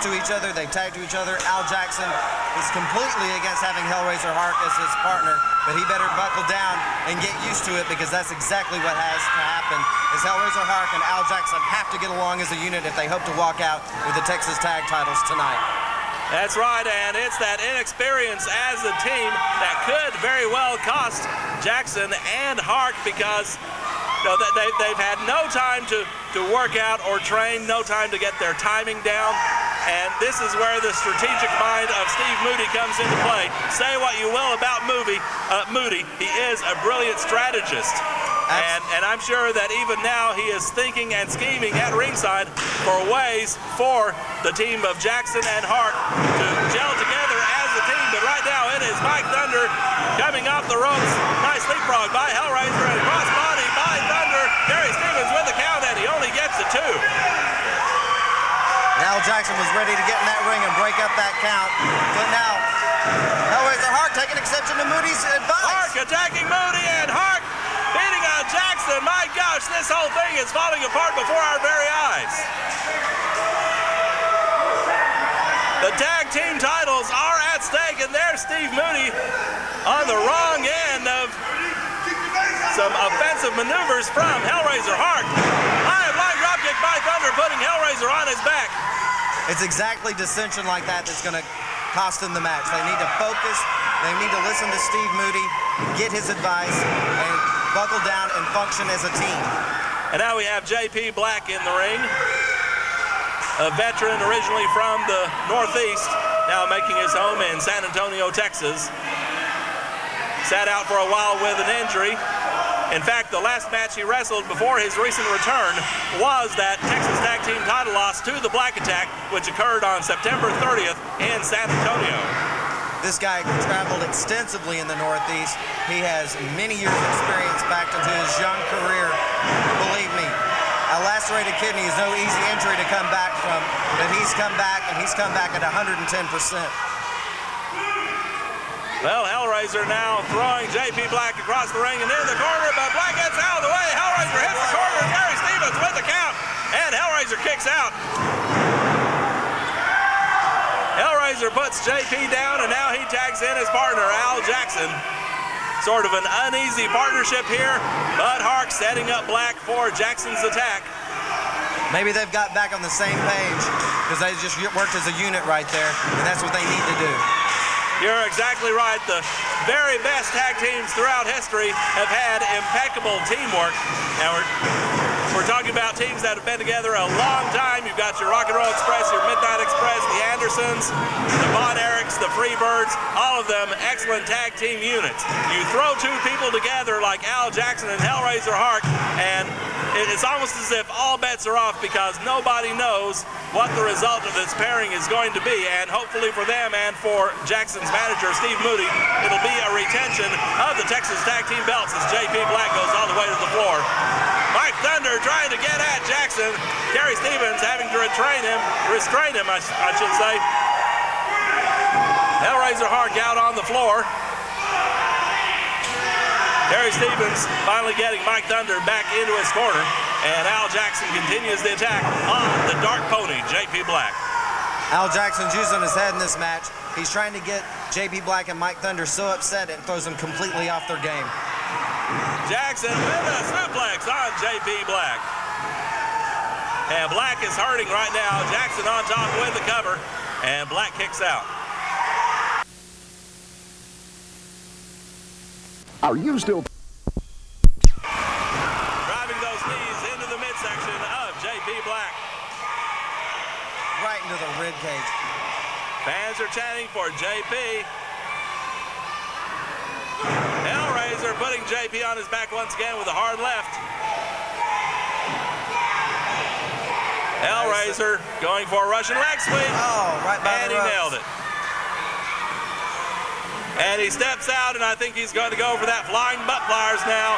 to each other. They tag to each other. Al Jackson is completely against having Hellraiser Hark as his partner, but he better buckle down and get used to it, because that's exactly what has to happen. Is Hellraiser Hark and Al Jackson have to get along as a unit if they hope to walk out with the Texas Tag titles tonight. That's right, and it's that inexperience as a team that could very well cost Jackson and Hark, because they've had no time to work out or train, no time to get their timing down. And this is where the strategic mind of Steve Moody comes into play. Say what you will about Moody, he is a brilliant strategist. And I'm sure that even now he is thinking and scheming at ringside for ways for the team of Jackson and Hark to gel together as a team. But right now it is Mike Thunder coming off the ropes. Nice leapfrog by Hellraiser and crossbody by Thunder. Gary Stevens with the count, and he only gets the 2. Al Jackson was ready to get in that ring and break up that count. But now, Hellraiser Hark taking exception to Moody's advice. Hark attacking Moody, and Hark beating on Jackson. My gosh, this whole thing is falling apart before our very eyes. The tag team titles are at stake, and there's Steve Moody on the wrong end of some offensive maneuvers from Hellraiser Hark. High flying dropkick by Thunder, putting Hellraiser on his back. It's exactly dissension like that that's going to cost them the match. They need to focus. They need to listen to Steve Moody, get his advice, and buckle down and function as a team. And now we have J.P. Black in the ring, a veteran originally from the Northeast, now making his home in San Antonio, Texas. Sat out for a while with an injury. In fact, the last match he wrestled before his recent return was that Texas Tag Team title loss to the Black Attack, which occurred on September 30th in San Antonio. This guy traveled extensively in the Northeast. He has many years of experience back into his young career. Believe me, a lacerated kidney is no easy injury to come back from, but he's come back, and he's come back at 110%. Well, Hellraiser now throwing J.P. Black across the ring and in the corner, but Black gets out of the way. Hellraiser hits the corner, and Gary Stevens with the count, and Hellraiser kicks out. Hellraiser puts J.P. down, and now he tags in his partner, Al Jackson. Sort of an uneasy partnership here, but Hark setting up Black for Jackson's attack. Maybe they've got back on the same page, because they just worked as a unit right there, and that's what they need to do. You're exactly right. The very best tag teams throughout history have had impeccable teamwork. Now we're talking about teams that have been together a long time. You've got your Rock and Roll Express, your Midnight Express, the Andersons, the Von Erichs, the Freebirds, all of them excellent tag team units. You throw two people together like Al Jackson and Hellraiser Hark, and it's almost as if all bets are off, because nobody knows what the result of this pairing is going to be. And hopefully for them and for Jackson's manager, Steve Moody, it'll be a retention of the Texas Tag Team belts as J.P. Black goes all the way to the floor. Mike Thunder trying to get at Jackson. Gary Stevens having to restrain him, I should say. Hellraiser Hark out on the floor. Gary Stevens finally getting Mike Thunder back into his corner, and Al Jackson continues the attack on the Dark Pony, J.P. Black. Al Jackson's using his head in this match. He's trying to get J.P. Black and Mike Thunder so upset it throws them completely off their game. Jackson with a suplex on J.P. Black. And Black is hurting right now. Jackson on top with the cover, and Black kicks out. Are you still driving those knees into the midsection of J.P. Black? Right into the rib cage. Fans are chanting for J.P. Hellraiser putting J.P. on his back once again with a hard left. Hellraiser going for a Russian leg sweep. Oh, right by the ropes. And he nailed it. And he steps out, and I think he's going to go for that flying butt pliers now.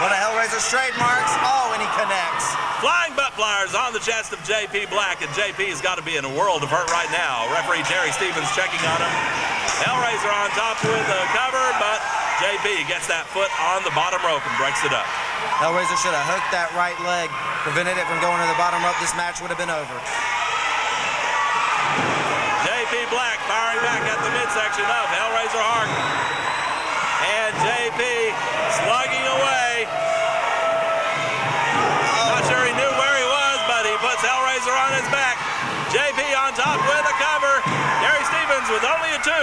One of Hellraiser's trademarks. Oh, and he connects. Flying butt pliers on the chest of J.P. Black, and J.P. has got to be in a world of hurt right now. Referee Jerry Stevens checking on him. Hellraiser on top with a cover, but J.P. gets that foot on the bottom rope and breaks it up. Hellraiser should have hooked that right leg, prevented it from going to the bottom rope. This match would have been over. much enough. Hellraiser Hark and JP slugging away. Not sure he knew where he was, but he puts Hellraiser on his back. JP on top with a cover. Gary Stevens with only a 2.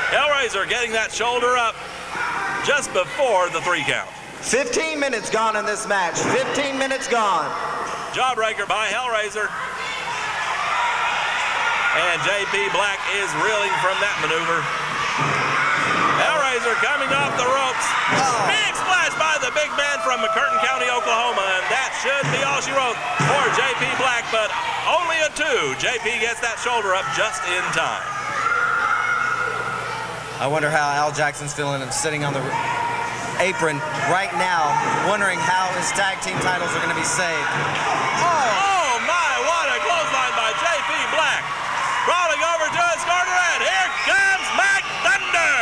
Hellraiser getting that shoulder up just before the 3 count. 15 minutes gone in this match. 15 minutes gone. Jawbreaker by Hellraiser. And JP Black is reeling from that maneuver. Hellraiser coming off the ropes. Big splash by the big man from McCurtain County, Oklahoma. And that should be all she wrote for JP Black, but only a 2. JP gets that shoulder up just in time. I wonder how Al Jackson's feeling and sitting on the apron right now, wondering how his tag team titles are going to be saved. Oh my, what a clothesline by JP Black. Crawling over to his corner, and here comes Mac Thunder.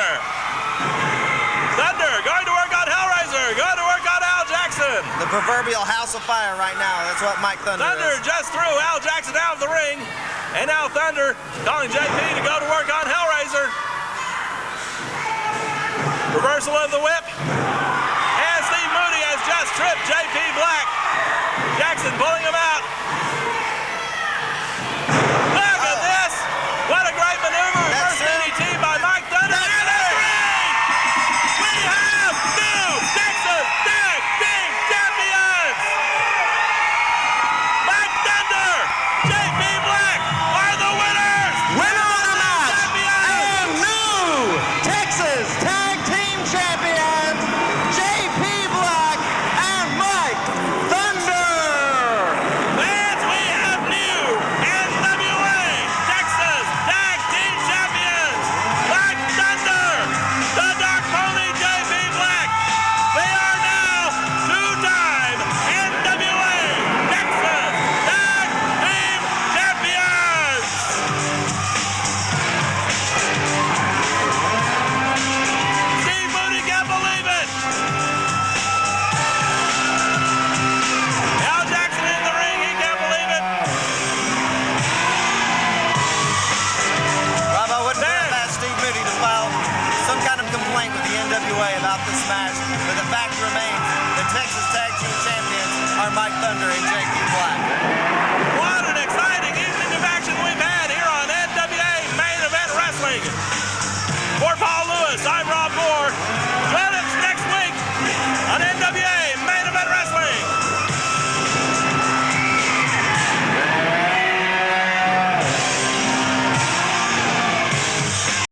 Thunder going to work on Hellraiser, going to work on Al Jackson. The proverbial house of fire right now. That's what Mike Thunder is. Just threw Al Jackson out of the ring, and now Thunder calling JP to go to work on Hellraiser. Reversal of the whip, and Steve Moody has just tripped JP Black. Jackson pulling him out.